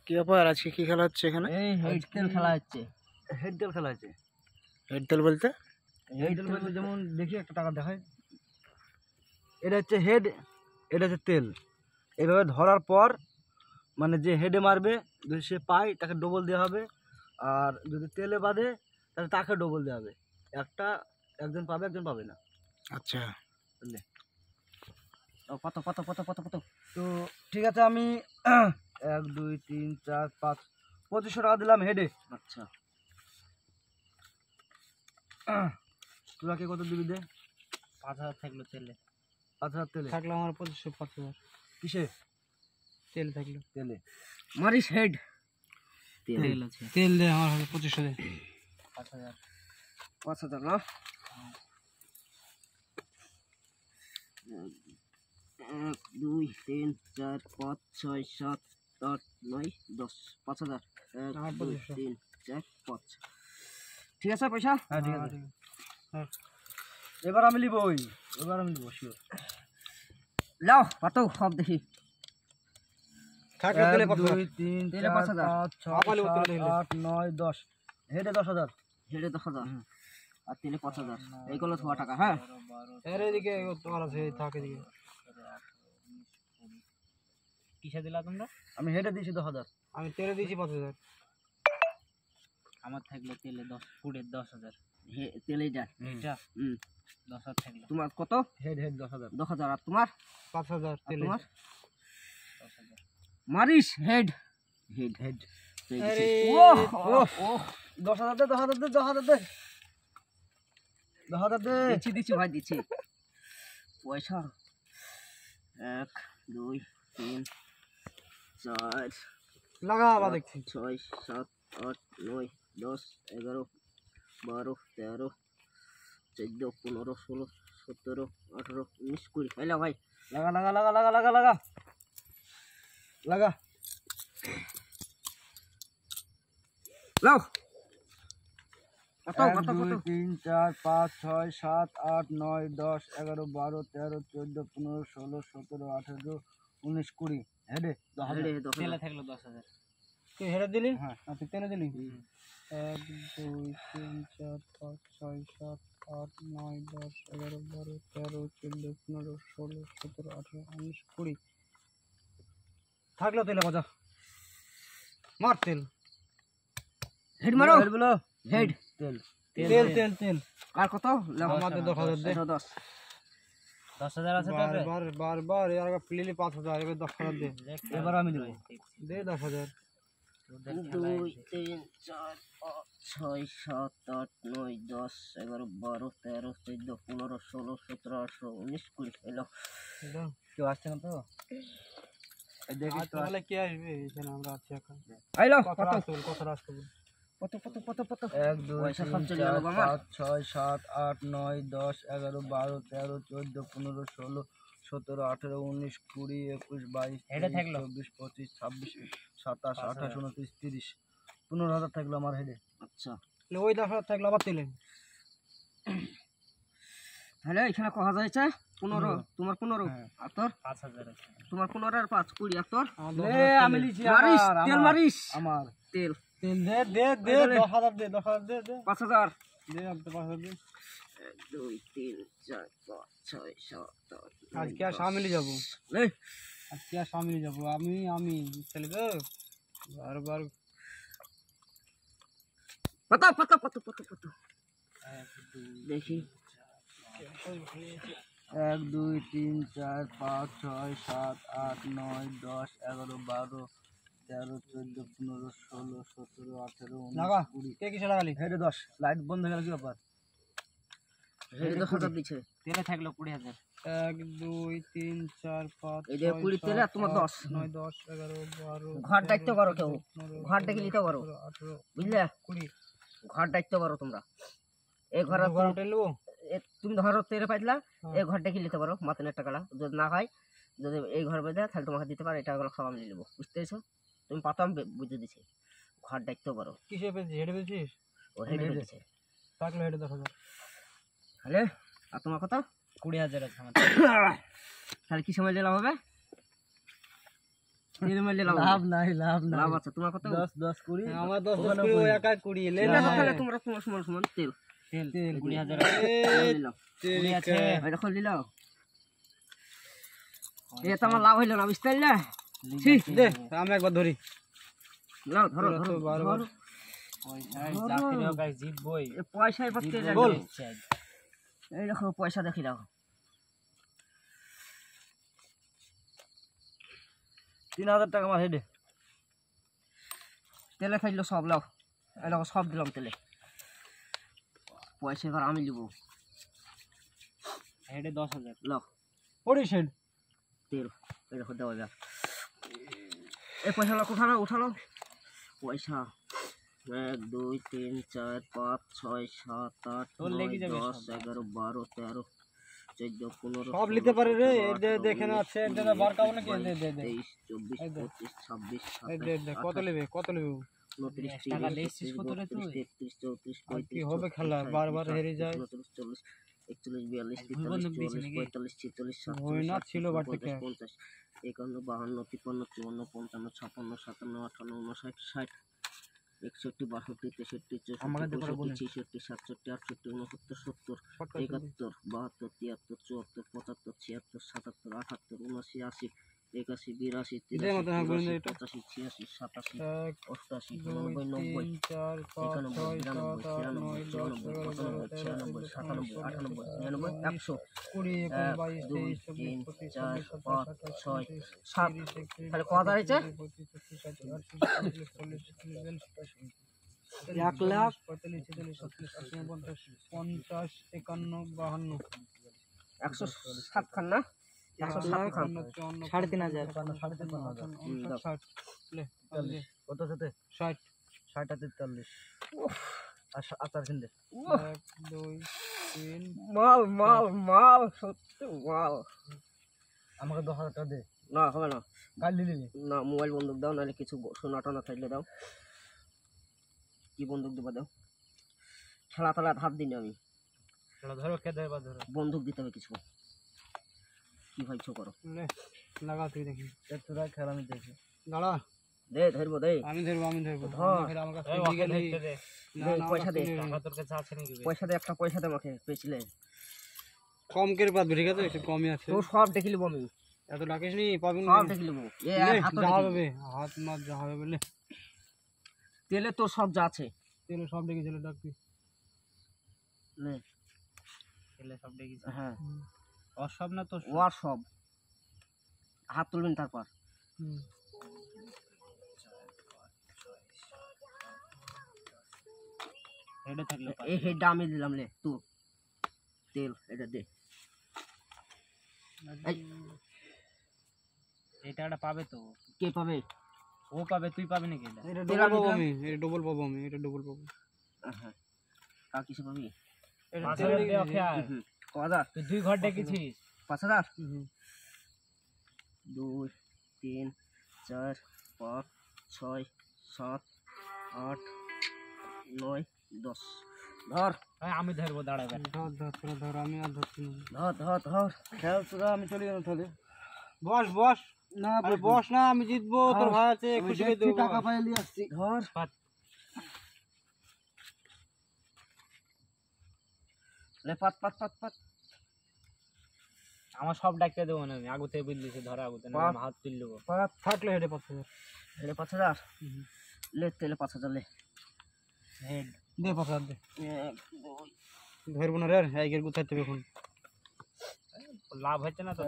কি ব্যাপার, আজকে কি খেলা হচ্ছে এখানে? এই হেড তেল খেলা হচ্ছে। হেড তেল খেলা হচ্ছে। হেড তেল বলতে? হেড তেল বলতে যেমন দেখি একটা টাকা দেখায়, এটা হচ্ছে হেড, এটা হচ্ছে তেল। এভাবে ধরার পর মানে যে হেডে মারবে যদি সে পায় তাকে ডবল দেওয়া হবে, আর যদি তেলে বাঁধে তাহলে তাকে ডবল দেওয়া হবে। একজন পাবে, একজন পাবে না। আচ্ছা, বুঝলে? কত কত কত কত কত তো ঠিক আছে, আমি 1 2 3 4 5 2500 টাকা দিলাম হেডে। আচ্ছা, তোরা কে কত দিবি দে? 5000 থাকলো তেলে। 5000 তেলে থাকলো আমার 2500। কিসে? তেল থাকলো। তেলে মারিস হেড তেল আছে। তেল দে, আমার হবে 2500 দে। 5000 5000 না? 1 2 3 4 5 6 7 8 9 10 5000 1 2 3 4 5। ঠিক আছে পয়সা? হ্যাঁ ঠিক আছে। এবার আমি লিবই, শিওর। লাও কত সব দেখি। থাকলো তেলে 1 কত? 2 3 তেলে 4 5000 5 6 7 8 9 10 হেডে 10000। হেডে 10000 আর তেলে 5000। এইগুলো তোমার টাকা। হ্যাঁ, এর এদিকে তোমার আছে, থাকে এদিকে। কিসে দিলা তোমরা? আমি হেডে দিয়েছি 10000। আমি তেলে দিয়েছি 5000। আমার থাকলো তেলে 10 ফুটের 10000। তেলেই যা এটা 10000 থাকলো। তোমার কত? হেড 10000। 10000 আর তোমার 5000 আর তেলে। তোমার 10000। মারিস হেড হেড হেড আরে ওহ ওহ। ওহ 10000 দে, 10000 দে, 10000 দে, 10000 দে। দিচ্ছি ভাই দিচ্ছি পয়সা। 1 2 3 4 লাগা আবার দেখছি। 6 7 8 9 10 11 12 13 14 15 16 17 18 19 20। হইলো ভাই। লাগা লাগা লাগা লাগা লাগা লাগা লাগা। লাও কত 1 কত 2 কত 3 4 5 6 7 8 9 10 11 12 13 14 15 16 17 18 19 20 হেডে 10000। হেডে 10000। তেলে থাকলো 10000। তুই হেরে দিলি? হ্যাঁ। তুই তেলে দিলি? 1 2 3 4 5 6 7 8 9 10 11 12 13 14 15 16 17 18 19 20 থাকলো তেলে কত? মার তেল। হেড মারো হেড বলো। হেড তেল তেল তেল তেল। আর কত? আমাদের 10000 দে। 10 10000 আছে তো? বারবার এর আগে প্লেলি 5000, এবার 10000 দে। এবার আমি দেব। দে 10000। 2 3 4 5 6 7 8 9 10 11 12 13 14 15 16 17 18 19 20। এলো কেউ আসছে না তো? এই দেখিস তো। তাহলে কে আসবে? এখানে আমরা আছি এখন। আইলো কত কত আসতে বল, কত আসতে বল। কত কত কত কত 1 2 পয়সা সব 3 চলে গেল 4 আমার। 5 6 7 8 9 10 11 12 13 14 15 16 17 18 19 20 21 22 হেডে থাকলো 24 25 26 27 28 29 30 15000 থাকলো আমার হেডে। আচ্ছা, তাহলে ওই 10000 থাকলো আবার তেলে। তাহলে এখানে কত হয়েছে? 15। তোমার 15 হ্যাঁ। আর তোর 5000 আছে। তোমার 15 আর 5 20 আর তোর আমি লিখি মারিস তেল মারিস আমার তেল তেল দে দে দে 10000 দে, 10000 দে দে 5000। দে, अब तो 5000 দে। 1 2 3 4 5 6 7 8 আজকে আর সামিলি যাব, আজকে আর সামিলি যাব। আমি চলে গো বারবার। কত কত কত কত কত দেখি 1 2 3 4 5 6 7 8 9 10 11 12 13 14 15 16 17 18 লাগা 19 20 কে কিসে লাগালি? হেডে 10। লাইট বন্ধ হয়ে গেল কি ব্যাপার? হেডে 10000 দিছে। তেলে থাকলো 20000। 1 2 3 4 5 এই যে 20 তেলে আর তোমার 10 9 10 11 12 ঘর দায়িত্ব করো কেউ, ঘর দেখে নিতে পারো 18 বুঝলে? 20 ঘর দায়িত্ব করো তোমরা। এই ঘর ঘর উঠে নেবো। তুমি ধরো তেলে পাইলা, এই ঘরটা কি নিতে পারো মাতনের টাকাটা। যদি না হয়, যদি এই ঘর বেঁধে তাহলে তোমাকে দিতে পারো। এটা টাকাগুলো সব আমি নিয়ে নেবো, বুঝতে পেরেছো? তুমি পাতো আমি বুঝে দিছি। ঘর দায়িত্ব করো। কিসে পেয়েছিস? হেডে পেয়েছিস? ও হেডে বেঁধেছে। থাকলো হেডে 10000। তাহলে আর তোমার কথা 20000 আছে আমার। তাহলে কি সময় দিলাম হবে? তেল মারলে লাভ লাভ আছে। নাই লাভ নাই লাভ আছে তোমার কত 10 10 20 আমার 10 ওখানে 20 ও 20 একা 20 লে ঠিক না আছে, তাহলে তোমরা তোমার সমান সমান তেল তেল তেল 20,000 এ, নিলাম তেল আছে এই দেখো নিলাম এটা তো আমার লাভ হইলো না বুঝতে পারলে দে আমি একবার ধরি লাও ধরো তোরা তো ধরো বারবার ধরো। জিতবই এ পয়সায় পাচ্ছে বল। এই দেখো পয়সা দেখি দাও 3000 টাকা আমার হেডে তেলে খাইলো সব লাও এই দেখো সব দিলাম তেলে পয়সা এবার আমি নিব হেডে 10000 লাও পড়িস হেড তেল এই দেখো দাও এবার এই পয়সাগুলো উঠানো উঠানো পয়সা 1 2 3 4 5 6 7 8 তোর লেগে 9 যাবে 10 সব। 11 12 13 14 15 সব নিতে পারে রে এদের দেখে না আছে এটা বার কাবো নাকি দে দে দে 23 24 এই দে। 25 26 এই দে দে কত নেবে 29 টাকা 30 লেসিস কত রে তুই? 33 34 আর কি 35 হবে খেলা? বারবার হেরে যায়। 39 40 41 42 ভুল বন্দুক দিয়েছে 43 নাকি? 44 46 ভয় না 47 ছিল বাট থেকে। 50 51 52 53 54 55 56 57 58 59 60 61 62 63 64 আমাকে দে পারবো না। 65 66 67 68 69 70 71 72 73 74 75 76 77 78 79 80 81 82 এটাই মতো হ্যাঁ, গুণ দে 83 এটা। 85 86 87 1 88 2 89 90 3 4 5 91 6 92 7 8 9 10 11 12 13 14 15 16 17 20 21 22 23 24 25 26 27 তাহলে কত দাঁড়িয়েছে? 1 লাখ 45 46 50 51 107 খান না 107 খান 3500 কত সাথে 60 60 আর 43 আচার কিনতে 1 2 3 মাল মাল মাল সত্যি মাল আমাকে 10000 টাকা দে না হবে না কাল দিলি না মোবাইল বন্দুক দাও নাহলে কিছু সোনা টোনা থাকলে দাও কি বন্দুক দেবা দাও খেলা খেলা হাত দিন আমি ধরো কে দেবে বা ধরো বন্দুক দিতে হবে কিছু কি ভাইছো করো লে লাগা তুই দেখি তোরা খেলা আমি দেখি দাঁড়া দে ধরবো দে আমি ধরবো ধর। ফের আমার কাছে নিয়ে গেলি না দে, না পয়সা দে। তোর কাছে আছে নাকি পয়সা দে একটা পয়সা দে আমাকে পেয়েছিলে কম করে পাবি ঠিক আছে একটু কমই আছে তো সব দেখে লিবো আমি এত ডাকিস নি পাবি না সব দেখে লিবো এ হাত যা হবে হাত মাত যা হবে বলে তেলে তো সব যা আছে তেলে সব ডেকেছিল ডাকবি নে তেলে সব ডেকেছিল হ্যাঁ অসব না তো ওয়ার সব হাত তুলবেন তারপর হেডে থাকলে এই হেডটা আমি দিলাম লে তু তেল এটা দে এই, এটা একটা পাবে তো কে পাবে ও পাবে তুই পাবি নাকি এটা তেল আমি দিলাম। এটা ডবল পাবো আমি এটা ডবল পাবো হ্যাঁ তা কিছু পাবি এটা তেলে দেওয়া খেয়া হুম, ক হাজার তুই 2 ঘর ডেকেছিস 5,000 2 3 4 5 6 7 8 9 10 ধর আমি ধরবো দাঁড়া ধর ধর তোরা ধর আমি আর ধরছি না ধর ধর ধর খেল তোরা আমি চলে গেলাম তাহলে বস বস না বস না আমি জিতবো তোর ভাই আছে খুশি করে দেবো টাকা পাই নিয়ে আসছি ধর লে পাত পাত পাত পাত আমার সব ডাকতে দেবো না আমি আগুতে বিল ধরা আগুতে বাহ। হাত তুল দেবো পাত থাকলে হেডে পাচ্ছে লে 5,000 লে তেলে 5,000 লে হেড দে পাঁচ হাত দে 1 2 ধরবো না রে এগের গুছাইতে হবে এখন লাভ হচ্ছে না তো